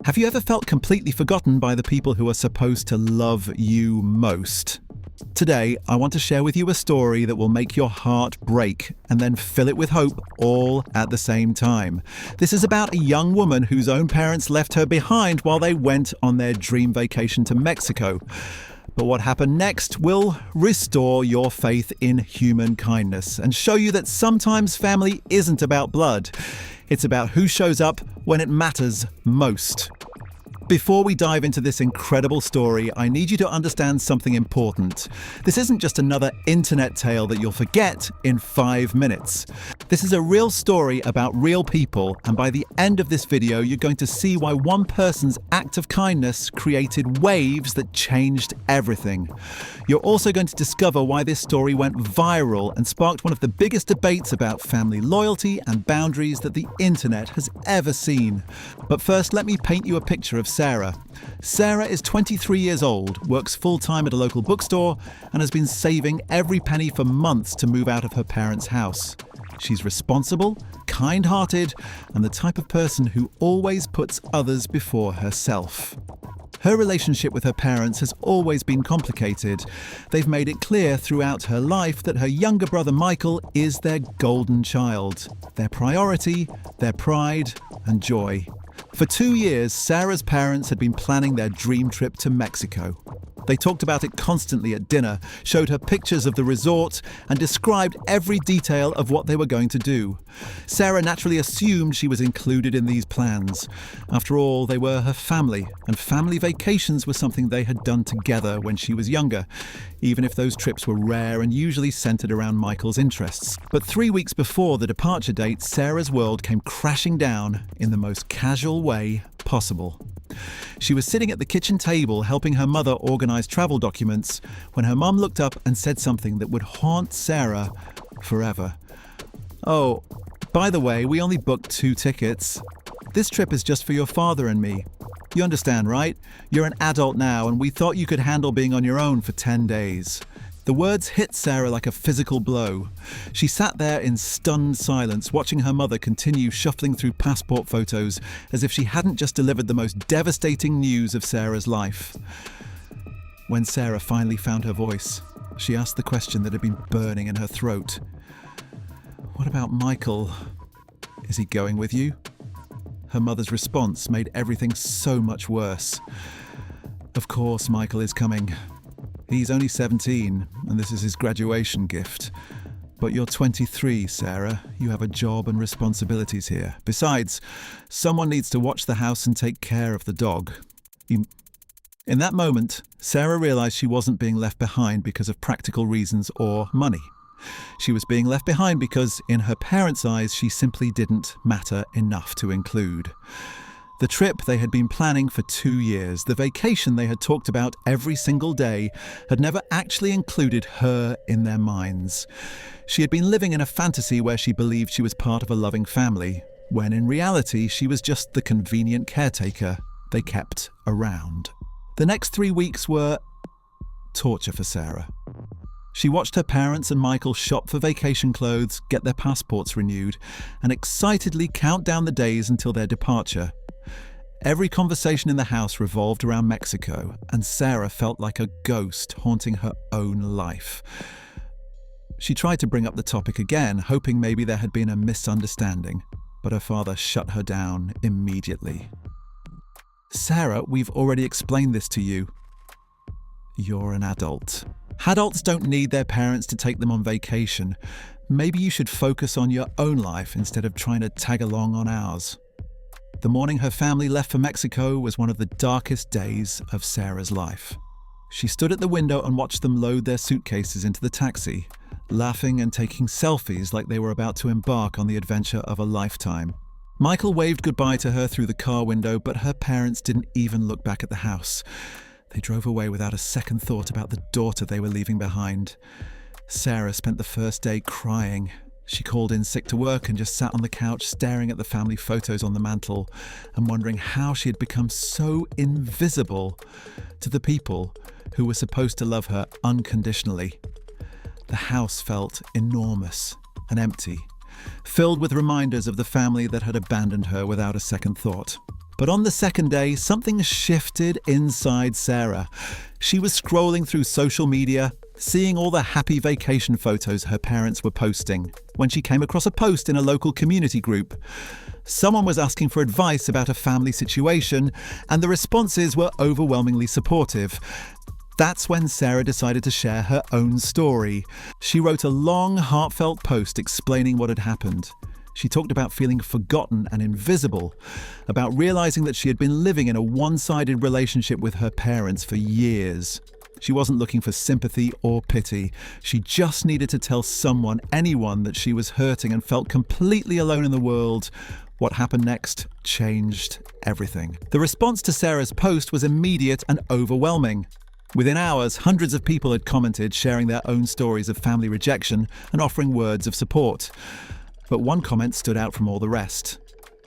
Have you ever felt completely forgotten by the people who are supposed to love you most? Today, I want to share with you a story that will make your heart break and then fill it with hope all at the same time. This is about a young woman whose own parents left her behind while they went on their dream vacation to Mexico. But what happened next will restore your faith in human kindness and show you that sometimes family isn't about blood. It's about who shows up when it matters most. Before we dive into this incredible story, I need you to understand something important. This isn't just another internet tale that you'll forget in 5 minutes. This is a real story about real people, and by the end of this video, you're going to see why one person's act of kindness created waves that changed everything. You're also going to discover why this story went viral and sparked one of the biggest debates about family loyalty and boundaries that the internet has ever seen. But first, let me paint you a picture of Sarah. Sarah is 23 years old, works full-time at a local bookstore, and has been saving every penny for months to move out of her parents' house. She's responsible, kind-hearted, and the type of person who always puts others before herself. Her relationship with her parents has always been complicated. They've made it clear throughout her life that her younger brother Michael is their golden child, their priority, their pride, and joy. For 2 years, Sarah's parents had been planning their dream trip to Mexico. They talked about it constantly at dinner, showed her pictures of the resort, and described every detail of what they were going to do. Sarah naturally assumed she was included in these plans. After all, they were her family, and family vacations were something they had done together when she was younger, even if those trips were rare and usually centered around Michael's interests. But 3 weeks before the departure date, Sarah's world came crashing down in the most casual way possible. She was sitting at the kitchen table helping her mother organize travel documents when her mum looked up and said something that would haunt Sarah forever. "Oh, by the way, we only booked 2 tickets. This trip is just for your father and me. You understand, right? You're an adult now, and we thought you could handle being on your own for 10 days. The words hit Sarah like a physical blow. She sat there in stunned silence, watching her mother continue shuffling through passport photos as if she hadn't just delivered the most devastating news of Sarah's life. When Sarah finally found her voice, she asked the question that had been burning in her throat. "What about Michael? Is he going with you?" Her mother's response made everything so much worse. "Of course Michael is coming. He's only 17, and this is his graduation gift. But you're 23, Sarah. You have a job and responsibilities here. Besides, someone needs to watch the house and take care of the dog." In that moment, Sarah realized she wasn't being left behind because of practical reasons or money. She was being left behind because, in her parents' eyes, she simply didn't matter enough to include. The trip they had been planning for 2 years, the vacation they had talked about every single day, had never actually included her in their minds. She had been living in a fantasy where she believed she was part of a loving family, when in reality she was just the convenient caretaker they kept around. The next 3 weeks were torture for Sarah. She watched her parents and Michael shop for vacation clothes, get their passports renewed, and excitedly count down the days until their departure. Every conversation in the house revolved around Mexico, and Sarah felt like a ghost haunting her own life. She tried to bring up the topic again, hoping maybe there had been a misunderstanding, but her father shut her down immediately. "Sarah, we've already explained this to you. You're an adult. Adults don't need their parents to take them on vacation. Maybe you should focus on your own life instead of trying to tag along on ours." The morning her family left for Mexico was one of the darkest days of Sarah's life. She stood at the window and watched them load their suitcases into the taxi, laughing and taking selfies like they were about to embark on the adventure of a lifetime. Michael waved goodbye to her through the car window, but her parents didn't even look back at the house. They drove away without a second thought about the daughter they were leaving behind. Sarah spent the first day crying. She called in sick to work and just sat on the couch staring at the family photos on the mantel and wondering how she had become so invisible to the people who were supposed to love her unconditionally. The house felt enormous and empty, filled with reminders of the family that had abandoned her without a second thought. But on the second day, something shifted inside Sarah. She was scrolling through social media, seeing all the happy vacation photos her parents were posting, when she came across a post in a local community group. Someone was asking for advice about a family situation, and the responses were overwhelmingly supportive. That's when Sarah decided to share her own story. She wrote a long, heartfelt post explaining what had happened. She talked about feeling forgotten and invisible, about realizing that she had been living in a one-sided relationship with her parents for years. She wasn't looking for sympathy or pity. She just needed to tell someone, anyone, that she was hurting and felt completely alone in the world. What happened next changed everything. The response to Sarah's post was immediate and overwhelming. Within hours, hundreds of people had commented, sharing their own stories of family rejection and offering words of support. But one comment stood out from all the rest.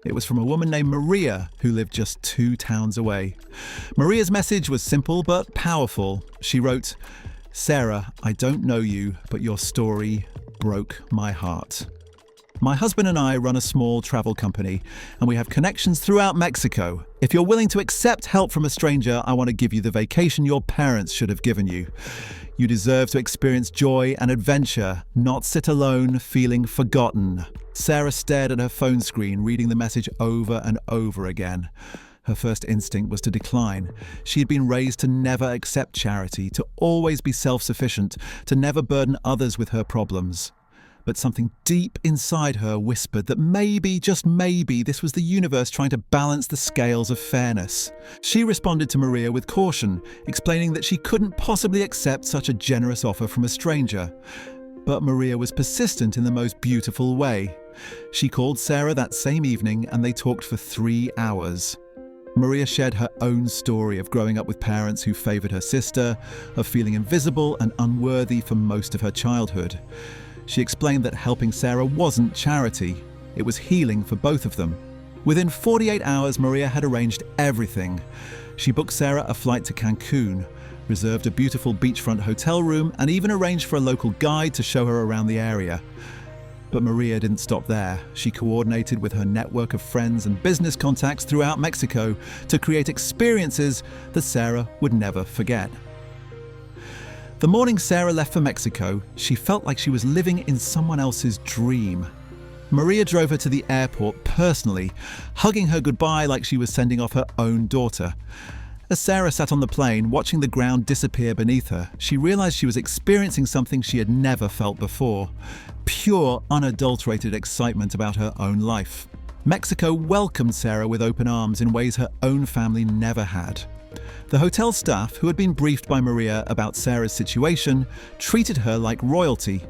It was from a woman named Maria, who lived just 2 towns away. Maria's message was simple but powerful. She wrote, "Sarah, I don't know you, but your story broke my heart. My husband and I run a small travel company, and we have connections throughout Mexico. If you're willing to accept help from a stranger, I want to give you the vacation your parents should have given you. You deserve to experience joy and adventure, not sit alone feeling forgotten." Sarah stared at her phone screen, reading the message over and over again. Her first instinct was to decline. She had been raised to never accept charity, to always be self-sufficient, to never burden others with her problems. But something deep inside her whispered that maybe, just maybe, this was the universe trying to balance the scales of fairness. She responded to Maria with caution, explaining that she couldn't possibly accept such a generous offer from a stranger. But Maria was persistent in the most beautiful way. She called Sarah that same evening and they talked for 3 hours. Maria shared her own story of growing up with parents who favoured her sister, of feeling invisible and unworthy for most of her childhood. She explained that helping Sarah wasn't charity, it was healing for both of them. Within 48 hours, Maria had arranged everything. She booked Sarah a flight to Cancun, reserved a beautiful beachfront hotel room, and even arranged for a local guide to show her around the area. But Maria didn't stop there. She coordinated with her network of friends and business contacts throughout Mexico to create experiences that Sarah would never forget. The morning Sarah left for Mexico, she felt like she was living in someone else's dream. Maria drove her to the airport personally, hugging her goodbye like she was sending off her own daughter. As Sarah sat on the plane, watching the ground disappear beneath her, she realized she was experiencing something she had never felt before. Pure, unadulterated excitement about her own life. Mexico welcomed Sarah with open arms in ways her own family never had. The hotel staff, who had been briefed by Maria about Sarah's situation, treated her like royalty.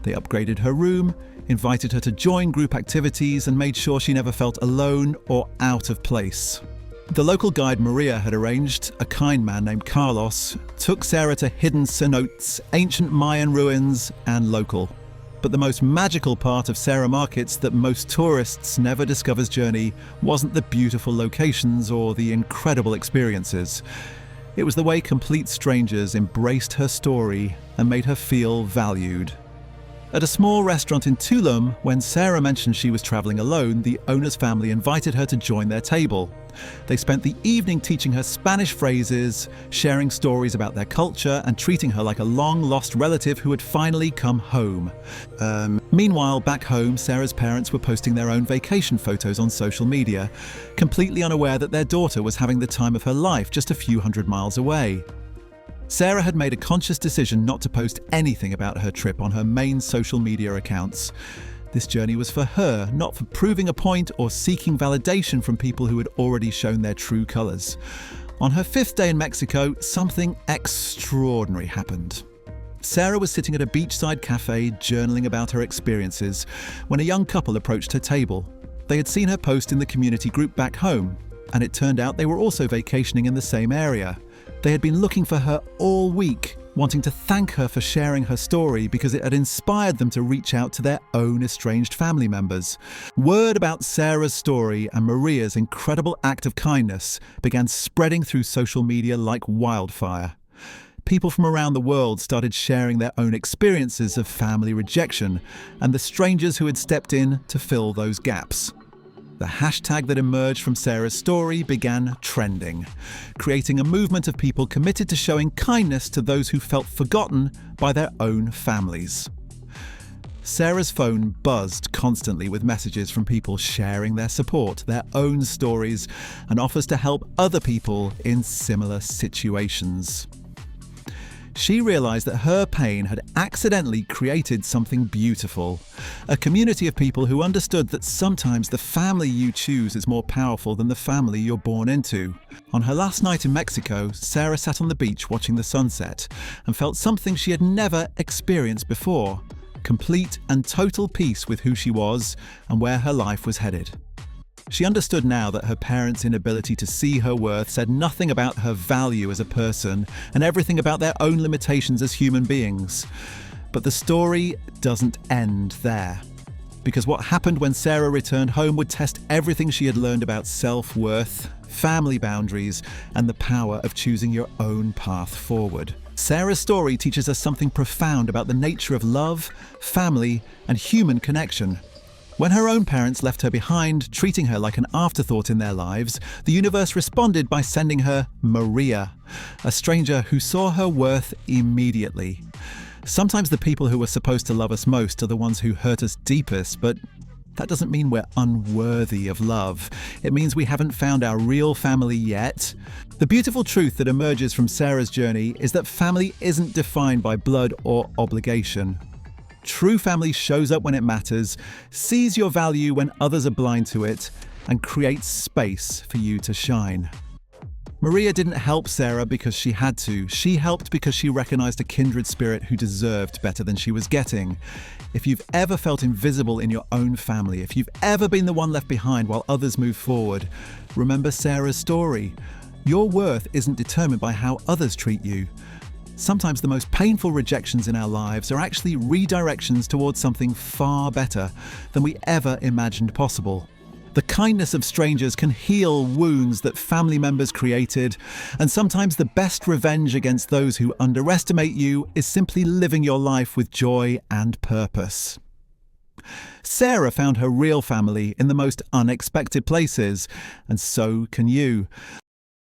They upgraded her room, invited her to join group activities, and made sure she never felt alone or out of place. The local guide Maria had arranged, a kind man named Carlos, took Sarah to hidden cenotes, ancient Mayan ruins, and local. But the most magical part of Sarah Market's that most tourists never discover's journey wasn't the beautiful locations or the incredible experiences. It was the way complete strangers embraced her story and made her feel valued. At a small restaurant in Tulum, when Sarah mentioned she was traveling alone, the owner's family invited her to join their table. They spent the evening teaching her Spanish phrases, sharing stories about their culture, and treating her like a long-lost relative who had finally come home. Meanwhile, back home, Sarah's parents were posting their own vacation photos on social media, completely unaware that their daughter was having the time of her life just a few hundred miles away. Sarah had made a conscious decision not to post anything about her trip on her main social media accounts. This journey was for her, not for proving a point or seeking validation from people who had already shown their true colours. On her 5th day in Mexico, something extraordinary happened. Sarah was sitting at a beachside cafe journaling about her experiences when a young couple approached her table. They had seen her post in the community group back home, and it turned out they were also vacationing in the same area. They had been looking for her all week, wanting to thank her for sharing her story because it had inspired them to reach out to their own estranged family members. Word about Sarah's story and Maria's incredible act of kindness began spreading through social media like wildfire. People from around the world started sharing their own experiences of family rejection and the strangers who had stepped in to fill those gaps. The hashtag that emerged from Sarah's story began trending, creating a movement of people committed to showing kindness to those who felt forgotten by their own families. Sarah's phone buzzed constantly with messages from people sharing their support, their own stories, and offers to help other people in similar situations. She realized that her pain had accidentally created something beautiful, a community of people who understood that sometimes the family you choose is more powerful than the family you're born into. On her last night in Mexico, Sarah sat on the beach watching the sunset and felt something she had never experienced before: complete and total peace with who she was and where her life was headed. She understood now that her parents' inability to see her worth said nothing about her value as a person and everything about their own limitations as human beings. But the story doesn't end there, because what happened when Sarah returned home would test everything she had learned about self-worth, family boundaries, and the power of choosing your own path forward. Sarah's story teaches us something profound about the nature of love, family, and human connection. When her own parents left her behind, treating her like an afterthought in their lives, the universe responded by sending her Maria, a stranger who saw her worth immediately. Sometimes the people who are supposed to love us most are the ones who hurt us deepest, but that doesn't mean we're unworthy of love. It means we haven't found our real family yet. The beautiful truth that emerges from Sarah's journey is that family isn't defined by blood or obligation. True family shows up when it matters, sees your value when others are blind to it, and creates space for you to shine. Maria didn't help Sarah because she had to. She helped because she recognized a kindred spirit who deserved better than she was getting. If you've ever felt invisible in your own family, if you've ever been the one left behind while others move forward, remember Sarah's story. Your worth isn't determined by how others treat you. Sometimes the most painful rejections in our lives are actually redirections towards something far better than we ever imagined possible. The kindness of strangers can heal wounds that family members created, and sometimes the best revenge against those who underestimate you is simply living your life with joy and purpose. Sarah found her real family in the most unexpected places, and so can you.